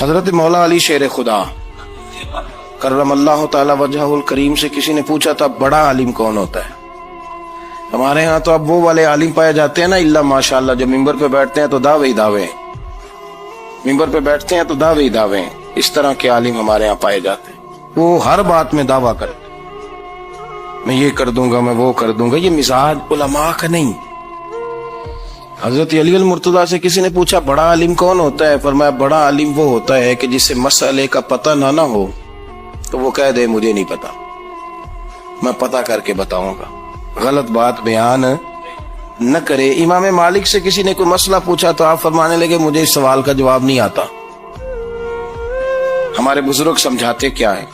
حضرت مولا علی شیر خدا کرم اللہ تعالی وجہہ الکریم سے کسی نے پوچھا تھا بڑا عالم کون ہوتا ہے؟ ہمارے ہاں تو اب وہ والے عالم پائے جاتے ہیں نا اللہ ماشاءاللہ، جو ممبر پہ بیٹھتے ہیں تو دعوے ہی دعوے ہیں، ممبر پہ بیٹھتے ہیں تو دعوے ہی دعوے ہیں، اس طرح کے عالم ہمارے ہاں پائے جاتے ہیں۔ وہ ہر بات میں دعویٰ کرتے ہیں، میں یہ کر دوں گا، میں وہ کر دوں گا۔ یہ مزاج علماء کا نہیں۔ حضرت علی المرتضیٰ سے کسی نے پوچھا بڑا عالم کون ہوتا ہے؟ فرمایا بڑا عالم وہ ہوتا ہے کہ جسے مسئلے کا پتہ نہ ہو تو وہ کہہ دے مجھے نہیں پتا، میں پتہ کر کے بتاؤں گا، غلط بات بیان نہ کرے۔ امام مالک سے کسی نے کوئی مسئلہ پوچھا تو آپ فرمانے لگے مجھے اس سوال کا جواب نہیں آتا، ہمارے بزرگ سمجھاتے کیا ہے؟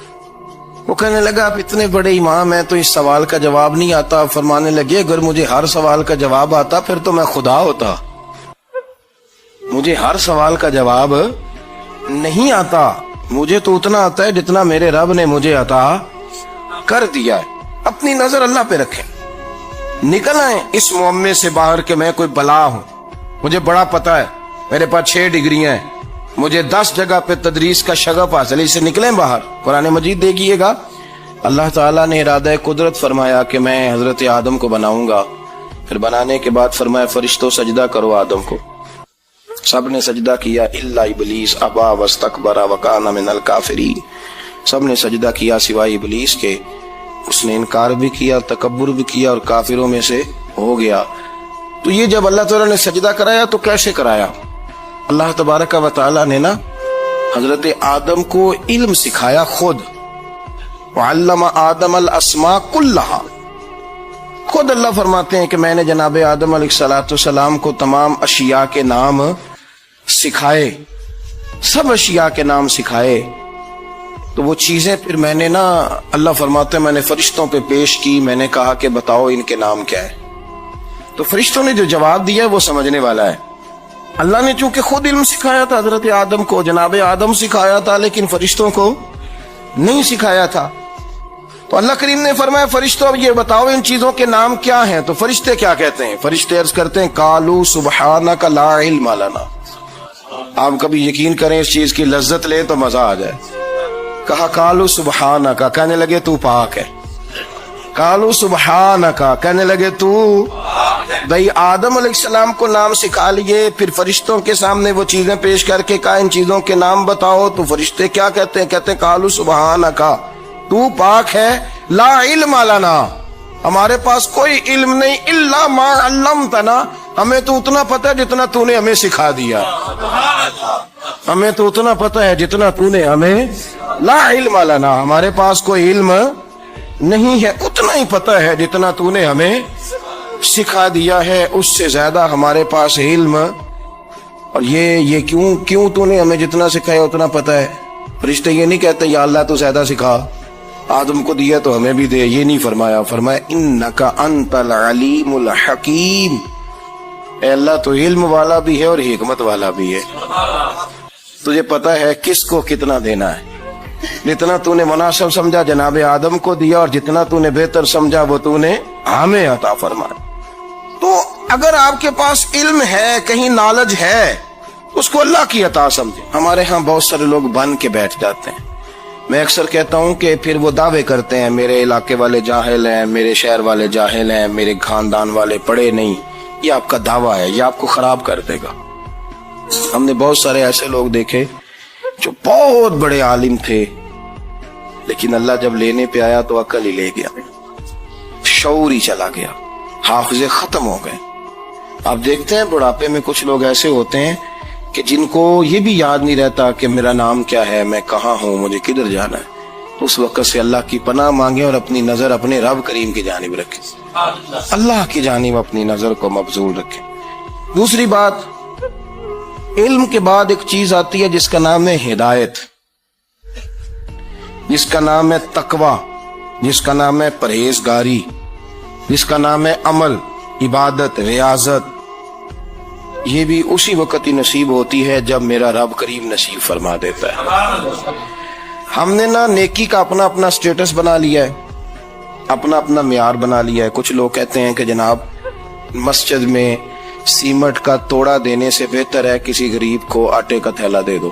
وہ کہنے لگا آپ اتنے بڑے امام ہیں تو اس سوال کا جواب نہیں آتا۔ آپ فرمانے لگے اگر مجھے ہر سوال کا جواب آتا پھر تو میں خدا ہوتا، مجھے ہر سوال کا جواب نہیں آتا، مجھے تو اتنا آتا ہے جتنا میرے رب نے مجھے عطا کر دیا ہے۔ اپنی نظر اللہ پہ رکھیں، نکل آئیں اس معمے سے باہر کہ میں کوئی بلا ہوں، مجھے بڑا پتا ہے، میرے پاس 6 ڈگریاں ہیں، مجھے 10 جگہ پہ تدریس کا شغف حاصل ہے، اس سے نکلیں باہر۔ قرآن مجید دیکھیے گا، اللہ تعالیٰ نے ارادہ قدرت فرمایا کہ میں حضرت آدم کو بناؤں گا، پھر بنانے کے بعد فرمایا فرشتوں سجدہ کرو آدم کو، سب نے سجدہ کیا الا ابلیس ابا واستکبر وکان من الکافرین، سب نے سجدہ کیا سوائے ابلیس کے، اس نے انکار بھی کیا، تکبر بھی کیا اور کافروں میں سے ہو گیا۔ تو یہ جب اللہ تعالیٰ نے سجدہ کرایا تو کیسے کرایا؟ اللہ تبارک و تعالیٰ نے نا حضرت آدم کو علم سکھایا خود، وعلم آدم الاسماء کلہا، خود اللہ فرماتے ہیں کہ میں نے جناب آدم علیہ السلام کو تمام اشیاء کے نام سکھائے، سب اشیاء کے نام سکھائے۔ تو وہ چیزیں پھر میں نے نا، اللہ فرماتے ہیں میں نے فرشتوں پہ پیش کی، میں نے کہا کہ بتاؤ ان کے نام کیا ہے، تو فرشتوں نے جو جواب دیا وہ سمجھنے والا ہے۔ اللہ نے چونکہ خود علم سکھایا تھا حضرت آدم کو، جناب آدم سکھایا تھا لیکن فرشتوں کو نہیں سکھایا تھا، تو اللہ کریم نے فرمایا فرشتوں اب یہ بتاؤ ان چیزوں کے نام کیا ہیں؟ تو فرشتے کیا کہتے ہیں؟ فرشتے عرض کرتے ہیں قالوا سبحانک لا علم لنا۔ آپ کبھی یقین کریں اس چیز کی لذت لیں تو مزہ آ جائے۔ کہا قالوا سبحانک، کہنے لگے تو پاک ہے، قالوا سبحانک، کہنے لگے تو بھائی آدم علیہ السلام کو نام سکھا لیے، پھر فرشتوں کے سامنے وہ چیزیں پیش کر کے کہا ان چیزوں کے نام بتاؤ، تو فرشتے کیا کہتے ہیں؟ کہتے ہیں قالوا سبحانک، تو پاک ہے، لا علم لنا، ہمارے پاس کوئی علم نہیں، الا ما علمتنا، ہمیں تو اتنا پتہ ہے جتنا تو نے ہمیں سکھا دیا، ہمیں تو اتنا پتہ ہے جتنا تو نے ہمیں، لا علم لنا، ہمارے پاس کوئی علم نہیں ہے، اتنا ہی پتہ ہے جتنا تو نے ہمیں سکھا دیا ہے، اس سے زیادہ ہمارے پاس علم۔ اور یہ کیوں تو نے ہمیں جتنا سکھایا اتنا پتہ ہے؟ فرشتے یہ نہیں کہتے یا اللہ تو زیادہ سکھا، آدم کو دیا تو ہمیں بھی دے، یہ نہیں فرمایا، فرمایا انک انت العلیم الحکیم، اے اللہ تو علم والا بھی ہے اور حکمت والا بھی ہے، تجھے پتہ ہے کس کو کتنا دینا ہے، جتنا تو نے مناسب سمجھا جناب آدم کو دیا، اور جتنا تو نے بہتر سمجھا وہ تو نے ہمیں عطا فرمایا۔ تو اگر آپ کے پاس علم ہے، کہیں نالج ہے، اس کو اللہ کی عطا سمجھیں۔ ہمارے ہاں بہت سارے لوگ بن کے بیٹھ جاتے ہیں، میں اکثر کہتا ہوں کہ پھر وہ دعوے کرتے ہیں میرے علاقے والے جاہل ہیں، میرے شہر والے جاہل ہیں، میرے خاندان والے پڑھے نہیں۔ یہ آپ کا دعویٰ ہے، یہ آپ کو خراب کر دے گا۔ ہم نے بہت سارے ایسے لوگ دیکھے جو بہت بڑے عالم تھے، لیکن اللہ جب لینے پہ آیا تو عقل ہی لے گیا، شعور ہی چلا گیا، حافظے ختم ہو گئے۔ آپ دیکھتے ہیں بڑھاپے میں کچھ لوگ ایسے ہوتے ہیں کہ جن کو یہ بھی یاد نہیں رہتا کہ میرا نام کیا ہے، میں کہاں ہوں، مجھے کدھر جانا ہے۔ تو اس وقت سے اللہ کی پناہ مانگیں اور اپنی نظر اپنے رب کریم کی جانب رکھیں، اللہ کی جانب اپنی نظر کو مبذول رکھیں۔ دوسری بات، علم کے بعد ایک چیز آتی ہے جس کا نام ہے ہدایت، جس کا نام ہے تقوی، جس کا نام ہے پرہیزگاری، جس کا نام ہے عمل، عبادت، ریاضت۔ یہ بھی اسی وقت ہی نصیب ہوتی ہے جب میرا رب کریم نصیب فرما دیتا ہے۔ ہم نے نا نیکی کا اپنا اپنا سٹیٹس بنا لیا ہے، اپنا اپنا معیار بنا لیا ہے۔ کچھ لوگ کہتے ہیں کہ جناب مسجد میں سیمٹ کا توڑا دینے سے بہتر ہے کسی غریب کو آٹے کا تھیلا دے دو۔